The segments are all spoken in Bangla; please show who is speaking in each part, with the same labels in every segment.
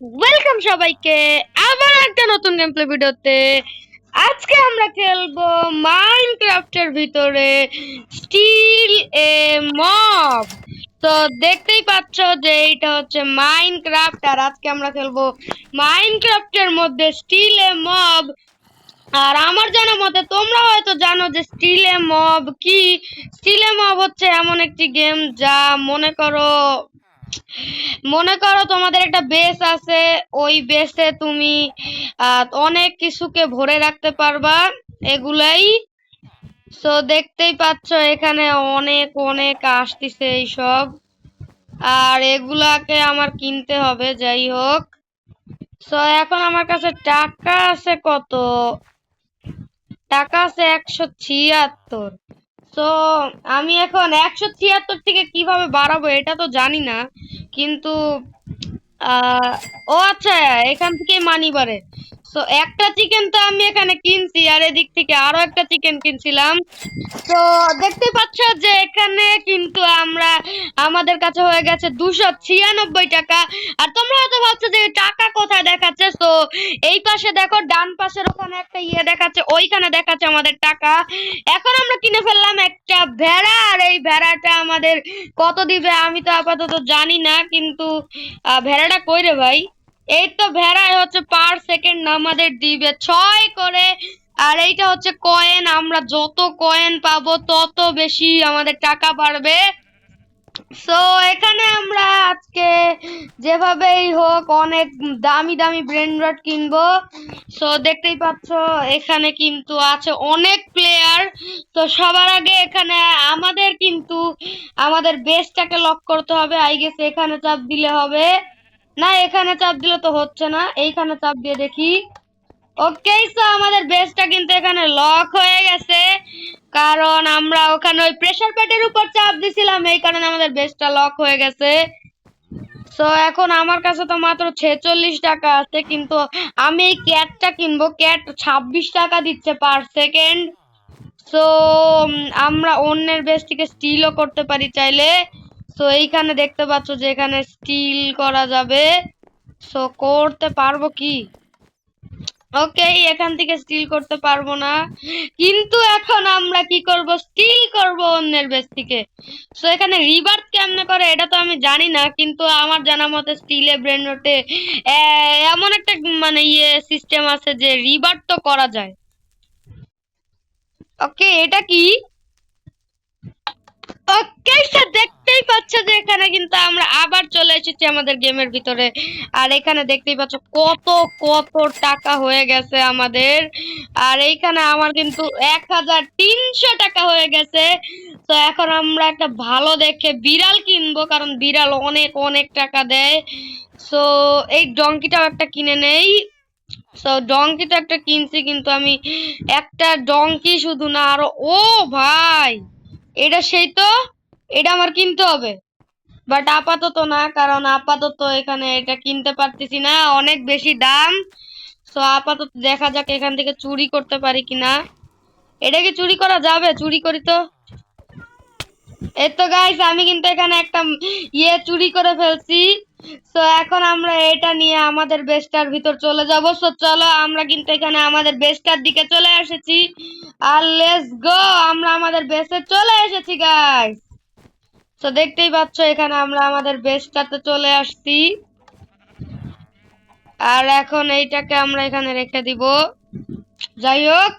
Speaker 1: ওয়েলকাম সবাইকে আবার একটা নতুন গেম প্লে ভিডিওতে। আজকে আমরা খেলবো মাইনক্রাফটের ভিতরে স্টিল এ মব। তো দেখতেই পাচ্ছ যে এটা হচ্ছে মাইনক্রাফট, আর আজকে আমরা খেলবো মাইনক্রাফটের মধ্যে স্টিল এ মব। আর আমার জানা মতে তোমরা হয়তো জানো যে স্টিল এ মব কি। স্টিল এ মব হচ্ছে এমন একটি গেম যা মনে করো তোমাদের একটা বেস আছে, ওই বেসে তুমি অনেক কিছুকে ভরে রাখতে পারবা, এগুলাই। সো দেখতেই পাচ্ছ এখানে অনেক অনেক আসতিছে এইসব, আর এগুলাকে আমার কিনতে হবে। যাই হোক, সো এখন আমার কাছে টাকা আছে কত? টাকা আছে 176। তো আমি এখন 176 থেকে কিভাবে বাড়াবো এটা তো জানি না, কিন্তু আহ ও আচ্ছা, এখান থেকে মানি বাড়ে। তো একটা চিকেন তো আমি এখানে কিনছি, আর এদিক থেকে আরো একটা চিকেন কিনছিলাম। তো দেখতে পাচ্ছ যে এখানে কিন্তু আমাদের কাছে হয়ে গেছে 296 টাকা। আর তোমরা হয়তো ভাবছো যে টাকা কোথায় দেখাচ্ছে, তো এই পাশে দেখো, ডান পাশের ওখানে একটা দেখাচ্ছে, ওইখানে দেখাচ্ছে আমাদের টাকা। এখন আমরা কিনে ফেললাম একটা ভেড়া, আর এই ভেড়াটা আমাদের কত দিবে আমি তো আপাতত জানি না, কিন্তু ভেড়াটা কই রে ভাই? এই তো ভেড়ায় হচ্ছে পার সেকেন্ড আমাদের দিবে 6 করে। আর এইটা হচ্ছে কয়েন, আমরা যত কয়েন পাবো তত বেশি আমাদের টাকা বাড়বে। সো এখানে আমরা আজকে যেভাবেই হোক অনেক দামি দামি ব্রেন রড কিনবো। সো দেখতেই পাচ্ছ এখানে কিন্তু আছে অনেক প্লেয়ার। তো সবার আগে এখানে আমাদের বেসটাকে লক করতে হবে। আই গেস এখানে চাপ দিলে হবে না, এখানে চাপ দিলে তো হচ্ছে না, এইখানে চাপ দিয়ে দেখি। ওকে, সো আমাদের বেসটা কিন্তু এখানে লক হয়ে গেছে, কারণ আমরা ওখানে ওই প্রেসার প্যাডের উপর চাপ দিছিলাম, এই কারণে আমাদের বেসটা লক হয়ে গেছে। সো এখন আমার কাছে তো মাত্র 46 টাকা আছে, কিন্তু আমি এই ক্যাটটা কিনবো। ক্যাট 26 টাকা দিচ্ছে পার সেকেন্ড। সো আমরা অন্যের বেস থেকে স্টিলও করতে পারি চাইলে। সো এইখানে দেখতে পাচ্ছ যে এখানে স্টিল করা যাবে। সো করতে পারবো কি? ওকে, এখান থেকে স্টিল করতে পারবো না, কিন্তু এখন আমরা কি করব, স্টিল করব অন্যের বেস থেকে। সো এখানে রিবার্থ কেমনে করে এটা তো আমি জানি না, কিন্তু আমার জানা মতে স্টিলে ব্রেন রটে এমন একটা মানে সিস্টেম আছে যে রিবার্থ তো করা যায়। ওকে, এটা কি? ওকে, দেখতেই পাচ্ছ যে এখানে কিন্তু আমরা আবার চলে এসেছি আমাদের গেমের ভিতরে। আর এখানে দেখতেই পাচ্ছ কত কত টাকা হয়ে গেছে আমাদের। আর এইখানে আমার কিন্তু 1300 টাকা হয়ে গেছে। তো এখন আমরা একটা ভালো দেখে বিড়াল কিনবো, কারণ বিড়াল অনেক অনেক টাকা দেয়। সো এই ডঙ্কিটাও একটা কিনে নেই। সো ডঙ্কি তো একটা কিনছি, কিন্তু আমি একটা ডঙ্কি শুধু না, আরো ও ভাই, এটা সেই তো, এটা আমার কিনতে হবে। বাট আপাতত না, কারণ আপাতত এখানে এটা কিনতে পারতেছি না, অনেক বেশি দাম। তো আপাতত দেখা যাক এখান থেকে চুরি করতে পারি কিনা। এটা কি চুরি করা যাবে? চুরি করি তো। এই তো গাইস, আমি কিন্তু এখানে একটা চুরি করে ফেলছি। তো এখন আমরা এটা নিয়ে আমাদের বেস্টার ভিতর চলে যাব। সো চলো, আমরা কিন্তু এখানে আমাদের বেস্টার দিকে চলে এসেছি, আর লেটস গো, আমরা আমাদের বেসে চলে এসেছি গাইস। তো দেখতেই পাচ্ছ এখানে আমরা আমাদের বেসটাতে চলে আসছি, আর এখন এইটাকে আমরা এখানে রেখে দিব। যাই হোক,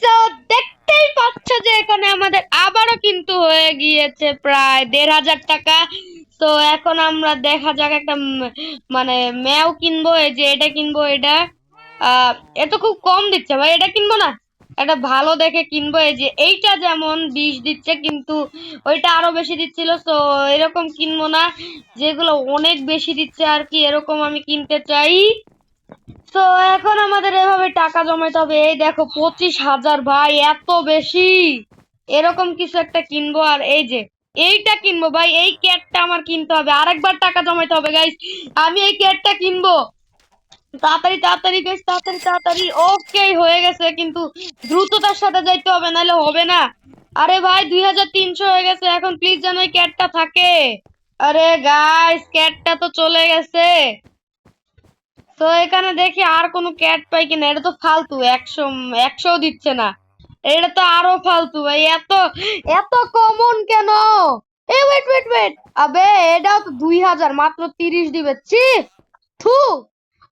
Speaker 1: সো দেখতেই পাচ্ছ যে এখানে আমাদের আবারও কিন্তু হয়ে গিয়েছে প্রায় 1500 টাকা। তো এখন আমরা দেখা যাক একটা মানে ম্যাও কিনবো, এই যে এটা কিনবো। এটা এটা খুব কম দিচ্ছে ভাই, এটা কিনবো না, একটা ভালো দেখে কিনবো। এই যে এইটা যেমন 20 দিচ্ছে, কিন্তু ওইটা আরো বেশি দিচ্ছিল। তো এরকম কিনবো না, যেগুলো অনেক বেশি দিচ্ছে আর কি, এরকম আমি কিনতে চাই। তো এখন আমাদের এভাবে টাকা জমাইতে হবে। এই দেখো 25,000, ভাই এত বেশি। এরকম কিছু একটা কিনবো, আর এই যে এইটা কিনবো ভাই, এই ক্যাটটা আমার কিনতে হবে। আরেকবার টাকা জমাইতে হবে গাইস, আমি এই ক্যাটটা কিনবো। তাড়াতাড়ি তাড়াতাড়ি গাইস, তাড়াতাড়ি তাড়াতাড়ি। ওকে, হয়ে গেছে, কিন্তু দ্রুততার সাথে যাইতে হবে, নাহলে হবে না। আরে ভাই 2300 হয়ে গেছে, এখন প্লিজ যেন এই ক্যাটটা থাকে। আরে গাইস, ক্যাটটা তো চলে গেছে। তো এখানে দেখি আর কোনো ক্যাট পাই কিনা। এটা তো ফালতু, 100 দিচ্ছে না। এটা তো আরো ফালতু ভাই, এত এত কমন কেন? এ ওয়েট ওয়েট ওয়েট, আবে এটাও তো 2000, মাত্র 30 দিবে। ছি, থু।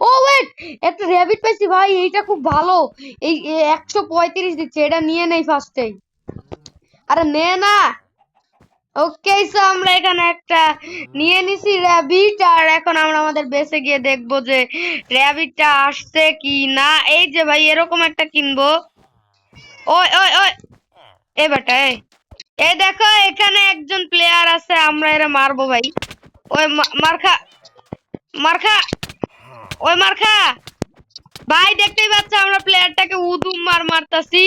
Speaker 1: ও ওয়েট, একটা র্যাবিট পাইছি ভাই, এইটা খুব ভালো। এই 135 দিচ্ছে, এটা নিয়ে নেই ফার্স্টেই। আরে নে না। ওকে, সো আমরা এখানে একটা নিয়ে নিছি র্যাবিট, আর এখন আমরা আমাদের বেসে গিয়ে দেখবো যে র্যাবিটটা আসছে কি না। এই যে ভাই, এরকম একটা কিনবো। ওই ওই ওই, এ বেটা এই দেখো, এখানে একজন প্লেয়ার আছে, আমরা এরা মারবো ভাই। ওই মারখা, মারখা, ওই মারখা। ভাই দেখতেই পাচ্ছ, আমরা প্লেয়ারটাকে উদুম মারতাছি।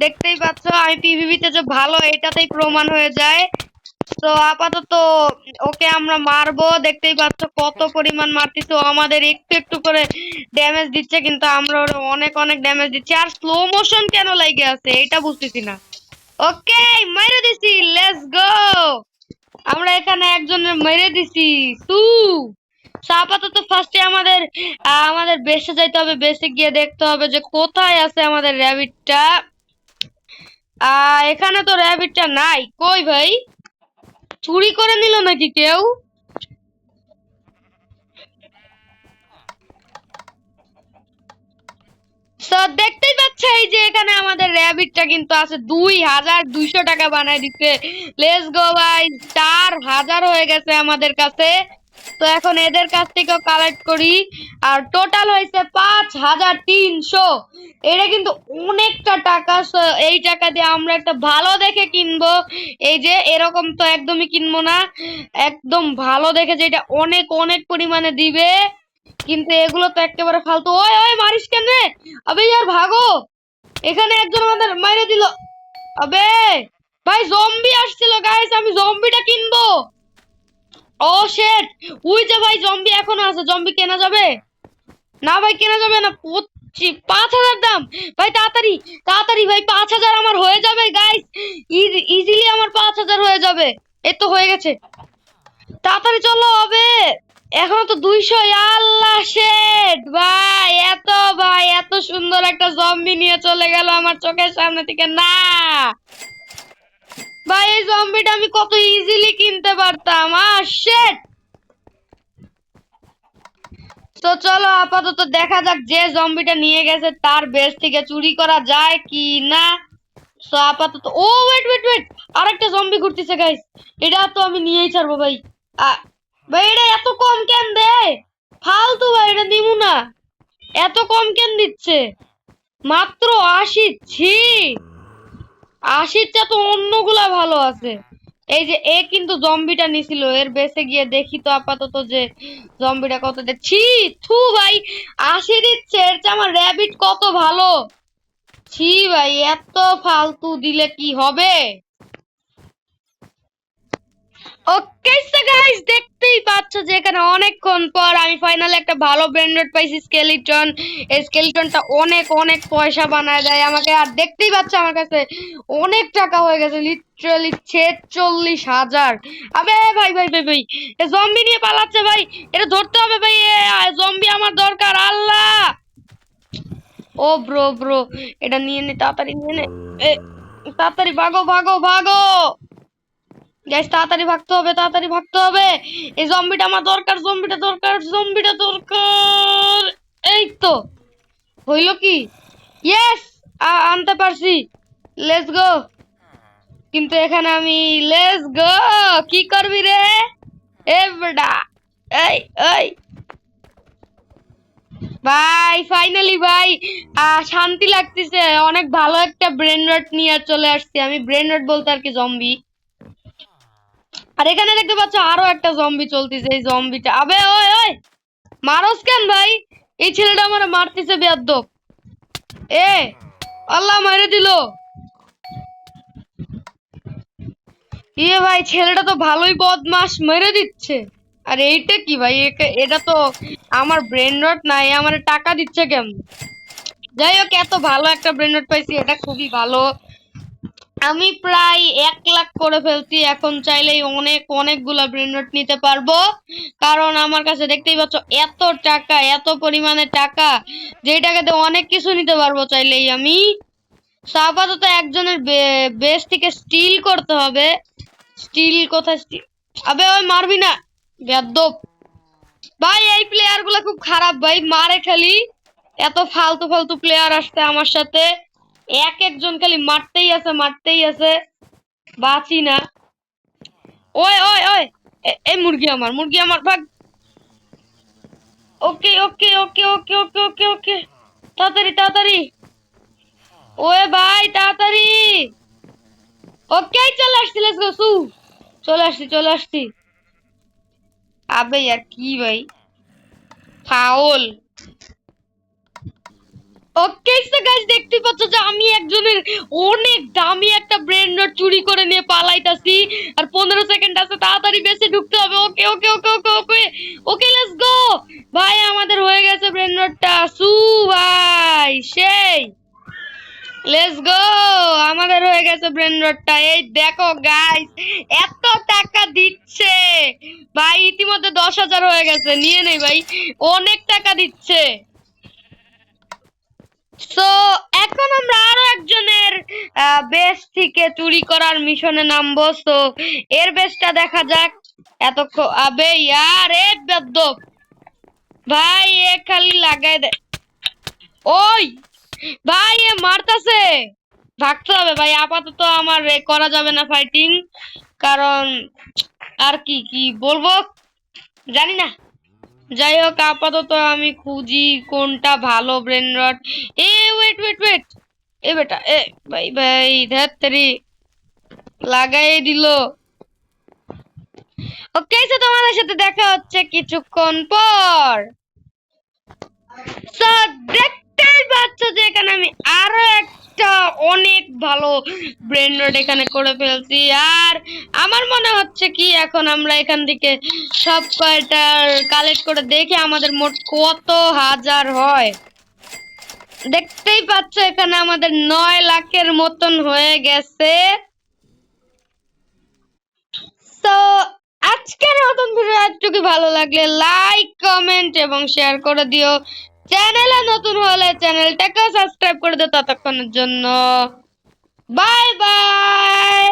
Speaker 1: দেখতেই পাচ্ছ, আমি পিভিভিতে যে ভালো এটাতেই প্রমাণ হয়ে যায়। তো আপাতত ওকে আমরা মারবো। দেখতেই পাচ্ছ কত পরিমাণ মারতেছে, ও আমাদের একটু একটু করে ড্যামেজ দিচ্ছে, কিন্তু আমরা ওর অনেক অনেক ড্যামেজ দিচ্ছি। আর স্লো মোশন কেন লাগে আছে এটা বুঝতেছি না। ওকে, মেরে দিছি, লেটস গো। আমরা এখানে একজনের মেরে দিছি। তু আপাতত ফার্স্টে আমাদের আমাদের বেসে যাইতে হবে। বেসে গিয়ে দেখতে হবে যে কোথায় আছে আমাদের র্যাবিটটা। এখানে তো র্যাবিটটা নাই, কই ভাই? চুরি করে নিল নাকি কেউ? তো দেখতেই পাচ্ছ, এই যে এখানে আমাদের র্যাবিটটা কিন্তু আছে। 2200 টাকা বানায় দিচ্ছে। লেটস গো ভাই, 4000 হয়ে গেছে আমাদের কাছে। তো এখন এদের কাছ থেকেও কালেক্ট করি। আর টোটাল হয়েছে 5300। এটা কিন্তু অনেকটা টাকা। এই টাকা দিয়ে আমরা একটা ভালো দেখে কিনবো। এই যে এরকম তো একদমই কিনবো না, একদম ভালো দেখে যেটা অনেক অনেক পরিমাণে দিবে। কিন্তু এগুলো তো একেবারে ফালতু। ওই ওই, মারিস কেন রে? আবে ইয়ার ভাগো, এখানে একজন আমাদের মাইরে দিল। আবে ভাই, জম্বি আসছিল গাইস, আমি জম্বিটা কিনবো। ও শেট, ওই যে ভাই জম্বি এখনো আছে। জম্বি কেনা যাবে? না ভাই, কেনা যাবে না। 5000 দাম। ভাই তাড়াতাড়ি তাড়াতাড়ি ভাই, 5000 আমার হয়ে যাবে গাইস। ইজিলি আমার 5000 হয়ে যাবে। এই তো হয়ে গেছে, তাড়াতাড়ি চলো। হবে এখনো তো 200। আল্লাহ শেট ভাই, এত সুন্দর একটা জম্বি নিয়ে চলে গেল আমার চোখের সামনে থেকে। না ভাই, এই জম্বিটা আমি কত ইজিলি কিনতে পারতাম। শেট। তো চলো আপাতত দেখা যাক যে জম্বিটা নিয়ে গেছে তার বেস থেকে চুরি করা যায় কি না। তো আপাতত, ও ওয়েট ওয়েট ওয়েট, আরেকটা জম্বি ঘুরতেছে গাইস। এটা তো আমি নিয়েই ছাড়বো ভাই। ভাই এটা এত কম কেন দেয়? ফালতু ভাই, এটা দিমু না। এত কম কেন দিচ্ছে? মাত্র 80। ছি, 80টা তো অন্যগুলা ভালো আছে। এই যে এ কিন্তু জম্বিটা নিছিল, এর বেসে গিয়ে দেখি তো আপাতত যে জম্বিটা কত দিচ্ছি। থু ভাই, 80 দিচ্ছে, এর চেয়ে আমার র্যাবিট কত ভালো। ছি ভাই, এত ফালতু দিলে কি হবে? ওকে সো গাইস, দেখতেই পাচ্ছ যে এখানে অনেকক্ষণ পর আমি ফাইনালি একটা ভালো ব্র্যান্ডেড পাইছি, স্কেলিটন। এই স্কেলিটনটা অনেক অনেক পয়সা বানায় দেয় আমাকে। আর দেখতেই পাচ্ছ আমার কাছে অনেক টাকা হয়ে গেছে, লিটারালি 46,000। আবে ভাই ভাই ভাই ভাই, এ জম্বি নিয়ে পালাচ্ছে ভাই, এটা ধরতে হবে ভাই। জম্বি আমার দরকার। আল্লাহ, ও ব্রো ব্রো, এটা নিয়ে নে, তাড়াতাড়ি নিয়ে নে। এ, তাড়াতাড়ি ভাগো ভাগো ভাগো গাইস, তাড়াতাড়ি ভাগতে হবে, তাড়াতাড়ি ভাগতে হবে। এই জম্বিটা আমার দরকার, জম্বিটা দরকার, জম্বিটা দরকার। এই তো হইলো কি? ইয়েস, আনতে পারছি। Let's go. কিন্তু এখানে আমি, লেটস গো। কি করবি রে? এ বেটা, এই এই ভাই, ফাইনালি ভাই শান্তি লাগতেছে। অনেক ভালো একটা ব্রেন রট নিয়ে চলে আসছি আমি। ব্রেন রট বলতে আর কি, জম্বি। আর এখানে দেখতে পাচ্ছ আরো একটা জম্বি চলতেছে। এই জম্বিটা, আবে ওই ওই, মারস কেন ভাই? এই ছেলেটা আমার মারতেছে বেয়াদ্দপ। এ আল্লাহ, মেরে দিল। ইয়ে ভাই, ছেলেটা তো ভালোই বদমাস, মেরে দিচ্ছে। আর এইটা কি ভাই? এটা তো আমার ব্রেন রট নাই, আমার টাকা দিচ্ছে কেমন? যাই হোক, এত ভালো একটা ব্রেন রট পাইছি, এটা খুবই ভালো। আমি প্রায় 1 লাখ করে ফেলছি। এখন চাইলেই অনেকগুলা ব্রেন রট নিতে পারবো, কারণ আমার কাছে দেখতেই পাচ্ছ এত টাকা, এত পরিমাণে টাকা, যেই টাকাতে অনেক কিছু নিতে পারবো চাইলেই আমি। আপাতত একজনের বেস থেকে স্টিল করতে হবে। স্টিল কোথায়? স্টিল, আবে ওই মারবি না বেয়াদব। ভাই এই প্লেয়ার গুলা খুব খারাপ ভাই, মারে খালি। এত ফালতু ফালতু প্লেয়ার আসছে আমার সাথে, একজন খালি মারতেই আছে, বাঁচি না। ওই ওই ওই, এই মুরগি আমার ভাগ। ওকে ওকে ওকে ওকে ওকে ওকে ওকে, তাড়াতাড়ি তাড়াতাড়ি, ওয়ে ভাই তাড়াতাড়ি। ওকে চলে আসছি, লেটস গো সু। চলে আসছি। আবে यार কি ভাই, ফাউল। ওকে সো গাইস, দেখতে পাচ্ছ যে আমি একজনের অনেক দামি একটা ব্রেন রট চুরি করে নিয়ে পালাইতাছি। আর 15 সেকেন্ড আছে, তাড়াতাড়ি বেশি ঢুকতে হবে। ওকে ওকে ওকে ওকে ওকে ওকে, লেটস গো। ভাই আমাদের হয়ে গেছে ব্রেন রটটা, সু ভাই সেই। লেটস গো, আমাদের হয়ে গেছে ব্রেন রটটা। এই দেখো গাইস, এত টাকা দিচ্ছে ভাই, ইতিমধ্যে 10,000 হয়ে গেছে। নিয়ে নেই ভাই, অনেক টাকা দিচ্ছে। সো এখন আমরা আরো একজনের বেস থেকে চুরি করার মিশনে নামবো। সো এর বেসটা দেখা যাক। এতক্ষণ আবে ইয়ার এ বেদ্যপ ভাই, এ খালি লাগাই দে। ওই ভাই এ মারতাছে, ভাগতে হবে ভাই। আপাতত আমার করা যাবে না ফাইটিং, কারণ আর কি কি বলবো জানি না। যাই হোক, আপাতত আমি খুঁজি কোনটা ভালো ব্রেন রট। এ ওয়েট ওয়েট ওয়েট, এ বেটা এ ভাই ভাই ধাত্রি লাগাই দিল। ওকে, তো তোমাদের সাথে দেখা হচ্ছে কিছুক্ষণ পর। তো দেখতেই পাচ্ছ যে এখানে আমি আরো একটা অনেক ভালো ব্রেন রট এখানে করে ফেলছি। আর আমার মনে হচ্ছে কি এখন আমরা এখান থেকে সব কয়টার কালেক্ট করে দেখে আমাদের মোট কত হাজার হয়। দেখতেই পাচ্ছ এখানে আমাদের 9 লাখের মতন হয়ে গেছে। তো আজকের মতন ভিডিও এতটুকু, ভালো লাগলে লাইক কমেন্ট এবং শেয়ার করে দিও। চ্যানেলে নতুন হলে চ্যানেলটাকে সাবস্ক্রাইব করে দিও। ততক্ষণের জন্য বাই বাই।